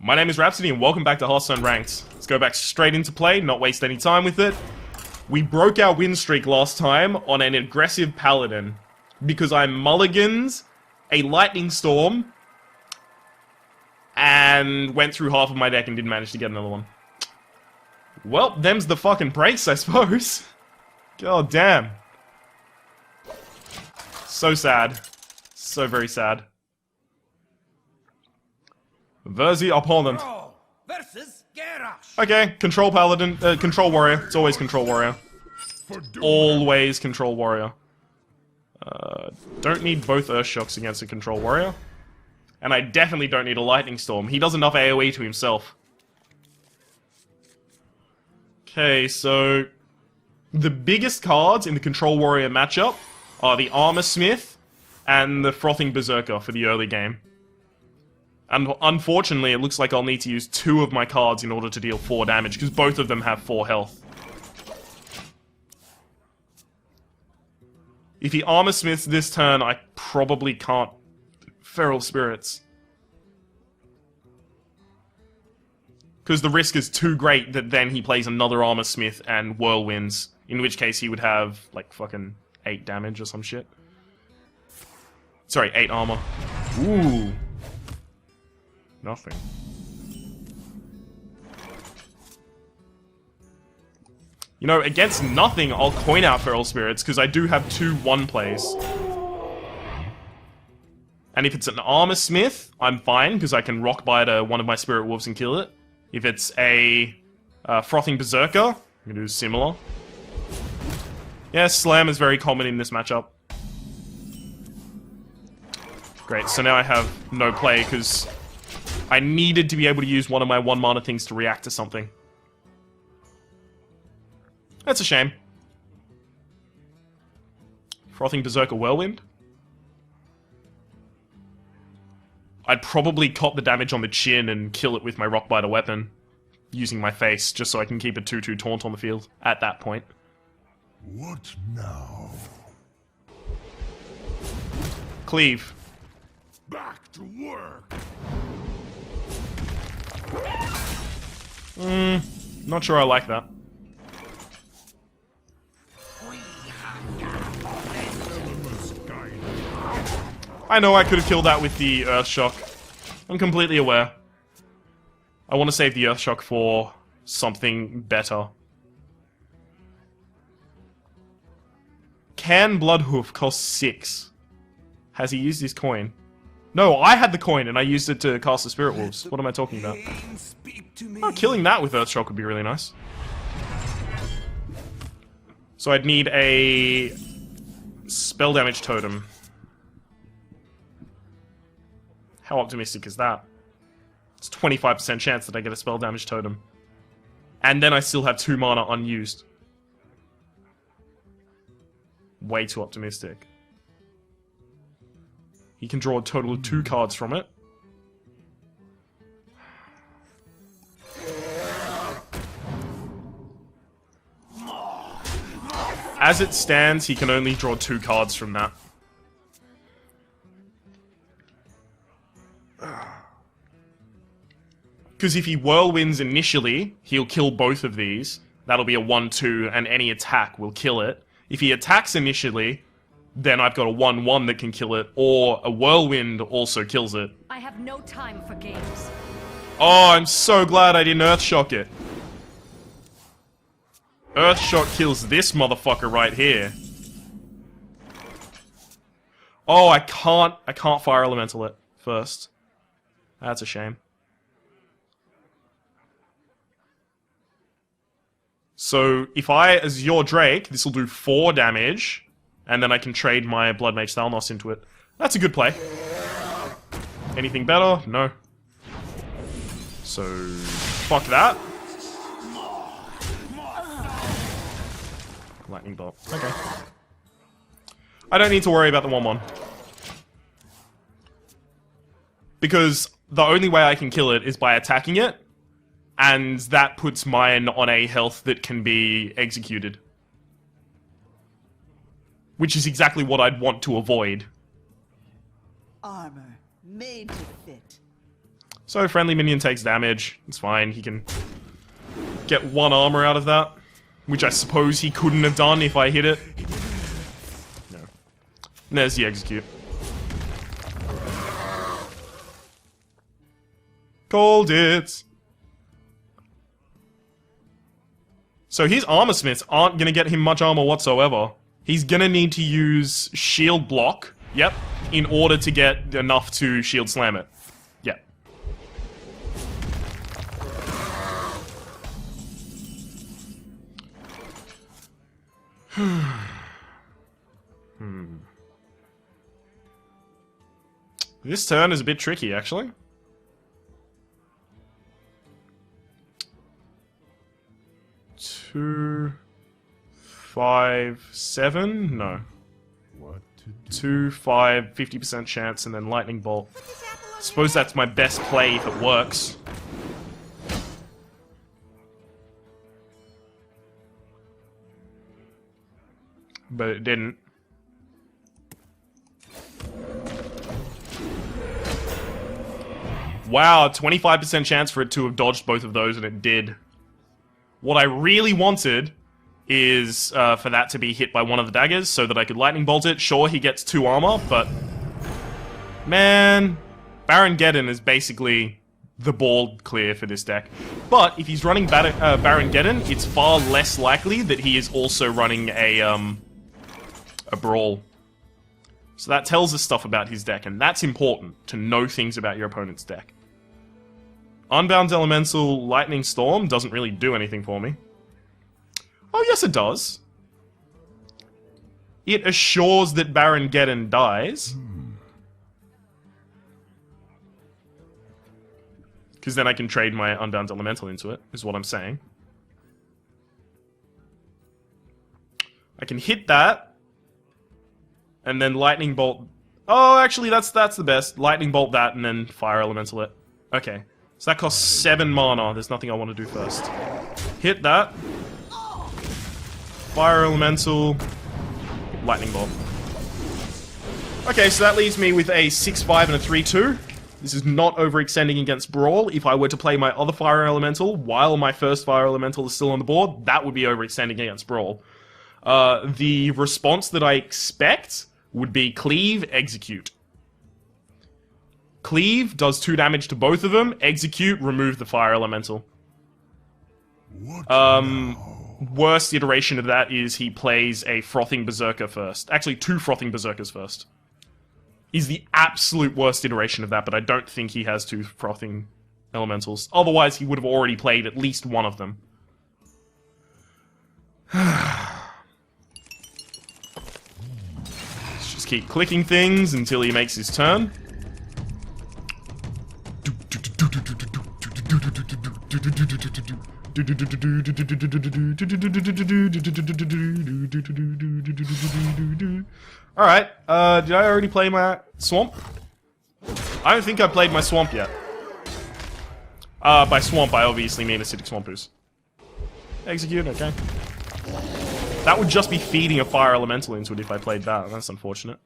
My name is Rhapsody and welcome back to Hearthstone Ranked. Let's go back straight into play, not waste any time with it. We broke our win streak last time on an aggressive Paladin because I mulliganed a Lightning Storm and went through half of my deck and didn't manage to get another one. Well, them's the fucking breaks, I suppose. God damn. So sad. So very sad. Verzi opponent. Okay, control paladin, control warrior. It's always control warrior. Always control warrior. Don't need both Earth Shocks against a control warrior. And I definitely don't need a Lightning Storm. He does enough AoE to himself. Okay, so the biggest cards in the control warrior matchup are the Armor Smith and the Frothing Berserker for the early game. And unfortunately, it looks like I'll need to use 2 of my cards in order to deal 4 damage, because both of them have 4 health. If he Armor Smiths this turn, I probably can't Feral Spirits. Because the risk is too great that then he plays another Armor Smith and Whirlwinds, in which case he would have, like, fucking 8 damage or some shit. Sorry, 8 armor. Ooh. Nothing. You know, against nothing, I'll coin out Feral Spirits, because I do have 2 1-plays. And if it's an Armor Smith, I'm fine, because I can rock bite one of my Spirit Wolves and kill it. If it's a Frothing Berserker, I'm going to do similar. Yeah, Slam is very common in this matchup. Great, so now I have no play, because I needed to be able to use one of my 1-mana things to react to something. That's a shame. Frothing Berserker Whirlwind. I'd probably cop the damage on the chin and kill it with my Rockbiter weapon, using my face, just so I can keep a 2/2 taunt on the field at that point. What now? Cleave. Back to work. Not sure I like that. I know I could have killed that with the Earth Shock. I'm completely aware. I want to save the Earth Shock for something better. Can Bloodhoof cost 6? Has he used his coin? No, I had the coin and I used it to cast the Spirit Wolves. What am I talking about? Oh, killing that with Earth Shock would be really nice. So I'd need a spell damage totem. How optimistic is that? It's 25% chance that I get a spell damage totem. And then I still have 2 mana unused. Way too optimistic. He can draw a total of 2 cards from it. As it stands, he can only draw 2 cards from that. Because if he Whirlwinds initially, he'll kill both of these. That'll be a 1/2, and any attack will kill it. If he attacks initially, then I've got a 1/1 that can kill it, or a Whirlwind also kills it. I have no time for games. Oh, I'm so glad I didn't Earth Shock it. Earth Shock kills this motherfucker right here. Oh, I can't Fire Elemental it first. That's a shame. So, if I Azure Drake, this will do 4 damage, and then I can trade my Blood Mage Thalnos into it. That's a good play. Anything better? No. So, fuck that. Lightning Bolt. Okay. I don't need to worry about the 1/1. Because the only way I can kill it is by attacking it, and that puts mine on a health that can be executed. Which is exactly what I'd want to avoid. Armor made to fit. So friendly minion takes damage. It's fine. He can get 1 armor out of that, which I suppose he couldn't have done if I hit it. No. And there's the execute. Called it. So his armor smiths aren't going to get him much armor whatsoever. He's going to need to use shield block, yep, in order to get enough to shield slam it. Yep. This turn is a bit tricky, actually. 2, 5, 7? No. What to do? 2, 5, 50% chance, and then lightning bolt. Suppose that's my best play if it works. But it didn't. Wow, 25% chance for it to have dodged both of those, and it did. What I really wanted is for that to be hit by one of the daggers so that I could lightning bolt it. Sure, he gets 2 armor, but... Man, Baron Geddon is basically the ball clear for this deck. But if he's running Baron Geddon, it's far less likely that he is also running a Brawl. So that tells us stuff about his deck, and that's important, to know things about your opponent's deck. Unbound Elemental Lightning Storm doesn't really do anything for me. Oh, yes it does. It assures that Baron Geddon dies. Because then I can trade my Unbound Elemental into it, is what I'm saying. I can hit that. And then Lightning Bolt... Oh, actually, that's the best. Lightning Bolt that, and then Fire Elemental it. Okay. So that costs 7 mana. There's nothing I want to do first. Hit that. Fire Elemental. Lightning Bolt. Okay, so that leaves me with a 6-5 and a 3-2. This is not overextending against Brawl. If I were to play my other Fire Elemental while my first Fire Elemental is still on the board, that would be overextending against Brawl. The response that I expect would be Cleave, Execute. Cleave does 2 damage to both of them. Execute, remove the Fire Elemental. What now? Worst iteration of that is he plays a Frothing Berserker first. Actually, 2 Frothing Berserkers first. Is the absolute worst iteration of that, but I don't think he has 2 Frothing Elementals. Otherwise, he would have already played at least one of them. Let's just keep clicking things until he makes his turn. Alright, did I already play my Swamp? I don't think I played my Swamp yet. By Swamp, I obviously mean Acidic Swampers. Execute, okay. That would just be feeding a Fire Elemental into it if I played that. That's unfortunate.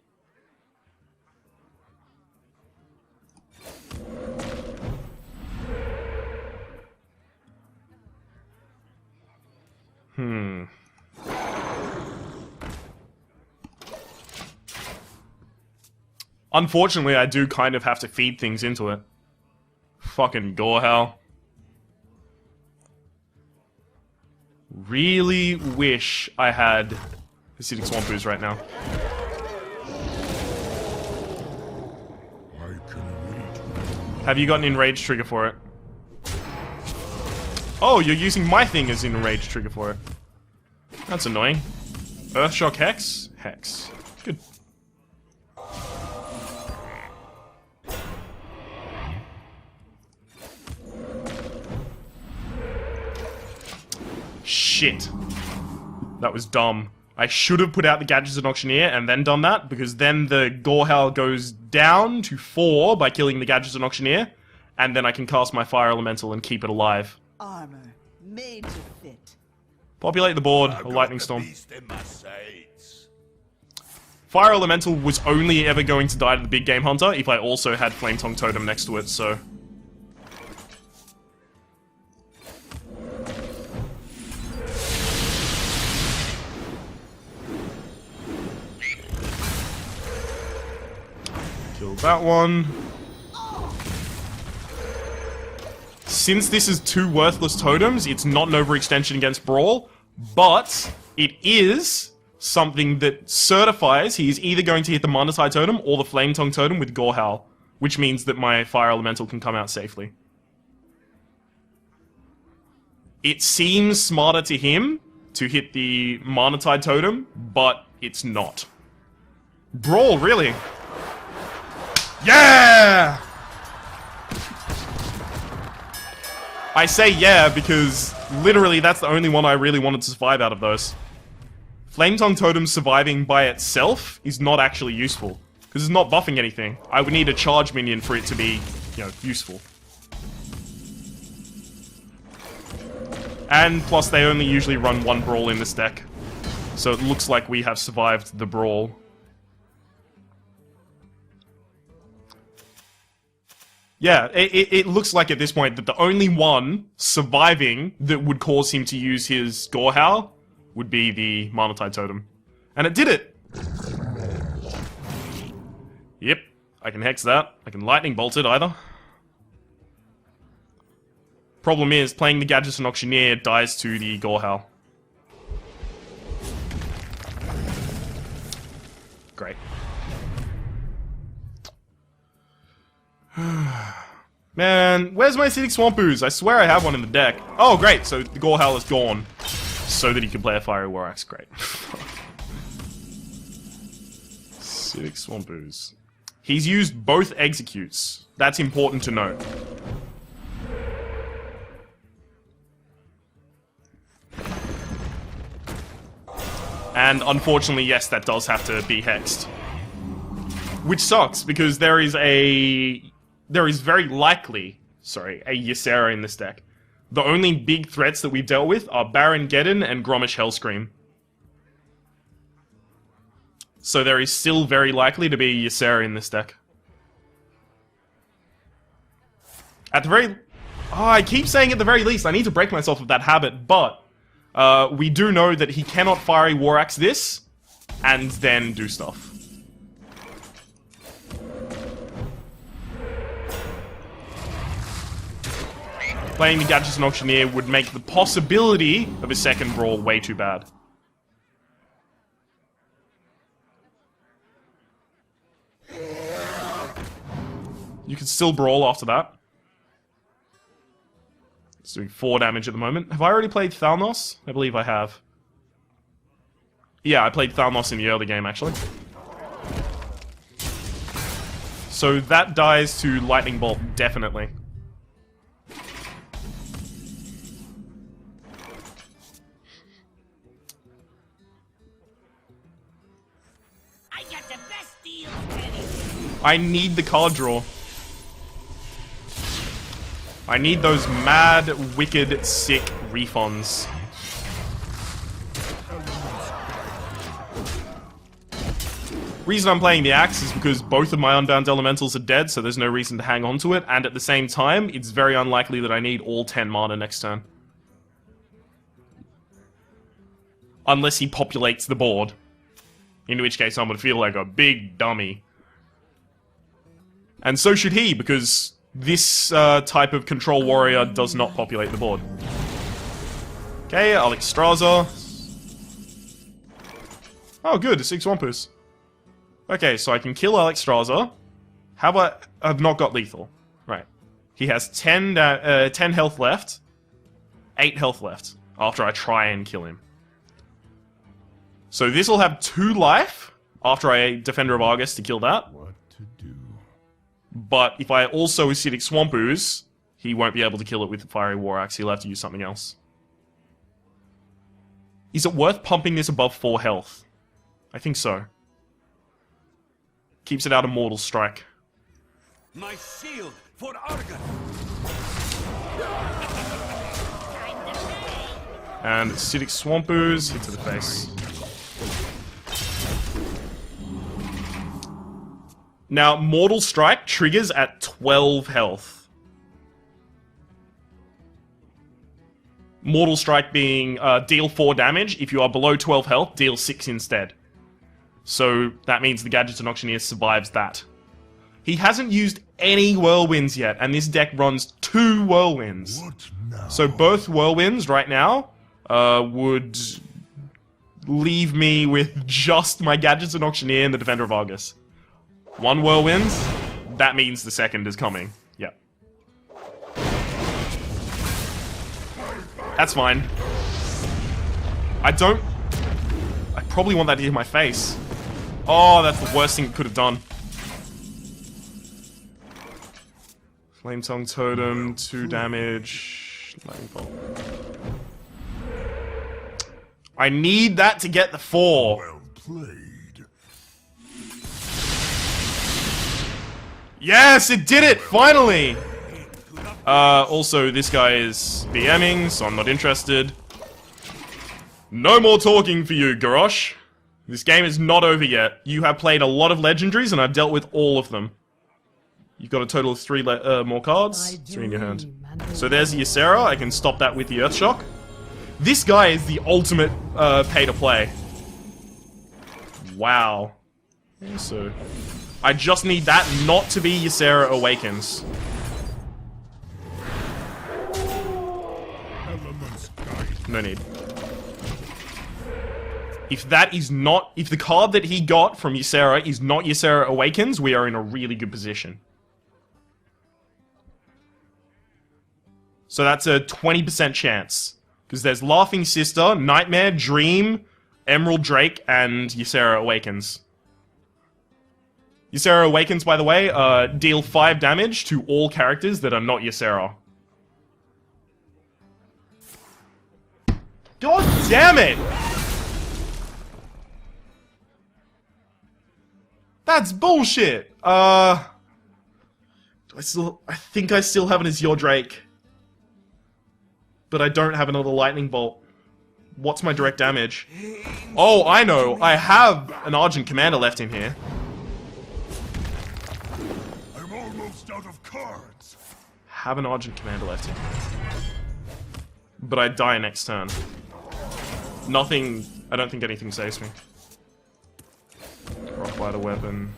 Unfortunately, I do kind of have to feed things into it. Fucking Gorehell. Really wish I had Acidic Swampers right now. I can wait. Have you got an Enrage trigger for it? Oh, you're using my thing as an Enrage trigger for it. That's annoying. Earthshock Hex? Hex. Good. Shit. That was dumb. I should have put out the Gadgets and Auctioneer and then done that, because then the Gorehowl goes down to 4 by killing the Gadgets and Auctioneer, and then I can cast my Fire Elemental and keep it alive. Armor made to fit. Populate the board, a Lightning Storm. Fire Elemental was only ever going to die to the Big Game Hunter if I also had Flame Tongue Totem next to it, so... that one. Since this is 2 worthless totems, it's not an overextension against Brawl, but it is something that certifies he is either going to hit the Mana Tide totem or the Flame Tongue totem with Gore Howl, which means that my Fire Elemental can come out safely. It seems smarter to him to hit the Mana Tide totem, but it's not. Brawl, really? Yeah! I say yeah because literally that's the only one I really wanted to survive out of those. Flame Tongue Totem surviving by itself is not actually useful, because it's not buffing anything. I would need a charge minion for it to be, you know, useful. And plus they only usually run 1 Brawl in this deck, so it looks like we have survived the Brawl. Yeah, it looks like at this point that the only one surviving that would cause him to use his Gore Howl would be the Mana Tide Totem. And it did it! Yep, I can Hex that. I can Lightning Bolt it either. Problem is, playing the Gadgetzan Auctioneer dies to the Gore Howl. Great. Man, where's my Acidic Swamp Ooze? I swear I have one in the deck. Oh, great, so the Gore Howl is gone. So that he can play a Fiery War Axe. Great. Acidic Swamp Ooze. He's used both Executes. That's important to note. And unfortunately, yes, that does have to be hexed. Which sucks, because there is very likely, a Ysera in this deck. The only big threats that we've dealt with are Baron Geddon and Grommash Hellscream. So there is still very likely to be a Ysera in this deck. At the very... Oh, I keep saying at the very least, I need to break myself of that habit, but... we do know that he cannot Fiery War Axe this, and then do stuff. Playing the Gadgetzan Auctioneer would make the possibility of a second Brawl way too bad. You can still Brawl after that. It's doing 4 damage at the moment. Have I already played Thalnos? I believe I have. Yeah, I played Thalnos in the early game, actually. So that dies to Lightning Bolt, definitely. I got the best deals, Kenny. I need the card draw. I need those mad, wicked, sick refunds. Reason I'm playing the Axe is because both of my Unbound Elementals are dead, so there's no reason to hang on to it, and at the same time, it's very unlikely that I need all 10 mana next turn. Unless he populates the board. In which case I'm gonna feel like a big dummy. And so should he, because... this type of control warrior does not populate the board. Okay, Alekstraza. Oh, good, 6 Wampus. Okay, so I can kill Alekstraza. How about... I've not got lethal. Right. He has 10 health left. 8 health left. After I try and kill him. So this will have 2 life. After I Defender of Argus to kill that. What to do? But if I also Acidic Swamp Ooze, he won't be able to kill it with the Fiery War Axe. He'll have to use something else. Is it worth pumping this above 4 health? I think so. Keeps it out of Mortal Strike. My shield for Argon. And Acidic Swamp Ooze, hit to the face. Now, Mortal Strike triggers at 12 health. Mortal Strike being deal 4 damage. If you are below 12 health, deal 6 instead. So that means the Gadgetzan Auctioneer survives that. He hasn't used any whirlwinds yet, and this deck runs 2 whirlwinds. What now? So both whirlwinds right now would leave me with just my Gadgets and Auctioneer and the Defender of Argus. 1 whirlwind, that means the second is coming. Yep. That's fine. I probably want that to hit my face. Oh, that's the worst thing it could have done. Flame Tongue Totem, 2 damage. Lightning Bolt. I need that to get the 4. Well played. Yes, it did it! Finally! Also, this guy is BMing, so I'm not interested. No more talking for you, Garrosh. This game is not over yet. You have played a lot of legendaries, and I've dealt with all of them. You've got a total of 3 more cards. 3 in your hand. So there's the Ysera. I can stop that with the Earthshock. This guy is the ultimate pay-to-play. Wow. So, I just need that not to be Ysera Awakens. No need. If that is not... If the card that he got from Ysera is not Ysera Awakens, we are in a really good position. So that's a 20% chance. Because there's Laughing Sister, Nightmare, Dream, Emerald Drake, and Ysera Awakens. Ysera Awakens, by the way, deal 5 damage to all characters that are not Ysera. God damn it! That's bullshit! I think I still have it as your Drake. But I don't have another lightning bolt. What's my direct damage? Oh, I know. I have an Argent Commander left in here. I'm almost out of cards. Have an Argent Commander left in here. But I die next turn. Nothing... I don't think anything saves me. Rockbiter Weapon.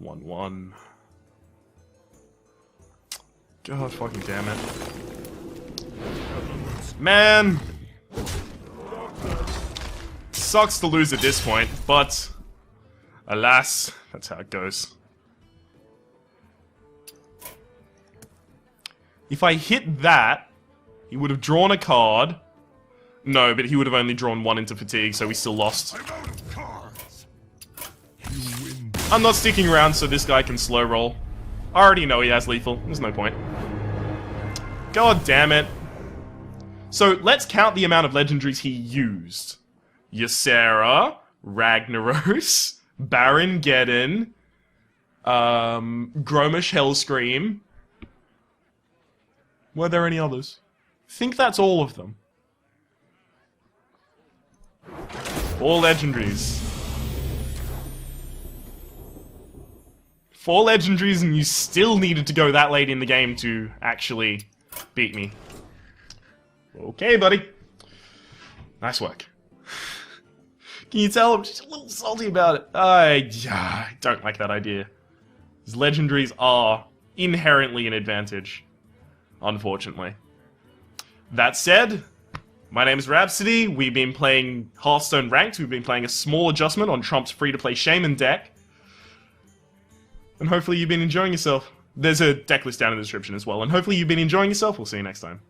1/1. God fucking damn it. Man! Sucks to lose at this point, but... Alas, that's how it goes. If I hit that, he would have drawn a card. No, but he would have only drawn 1 into fatigue, so we still lost. I'm out of cards. You win. I'm not sticking around so this guy can slow roll. I already know he has lethal. There's no point. God damn it. So, let's count the amount of legendaries he used. Ysera, Ragnaros, Baron Geddon, Gromish Hellscream. Were there any others? I think that's all of them. 4 legendaries. 4 legendaries and you still needed to go that late in the game to actually beat me. Okay, buddy. Nice work. Can you tell I'm just a little salty about it? I don't like that idea. These legendaries are inherently an advantage. Unfortunately. That said, my name is Rhapsody. We've been playing Hearthstone Ranked. We've been playing a small adjustment on Trump's free-to-play Shaman deck. And hopefully you've been enjoying yourself. There's a deck list down in the description as well. And hopefully you've been enjoying yourself. We'll see you next time.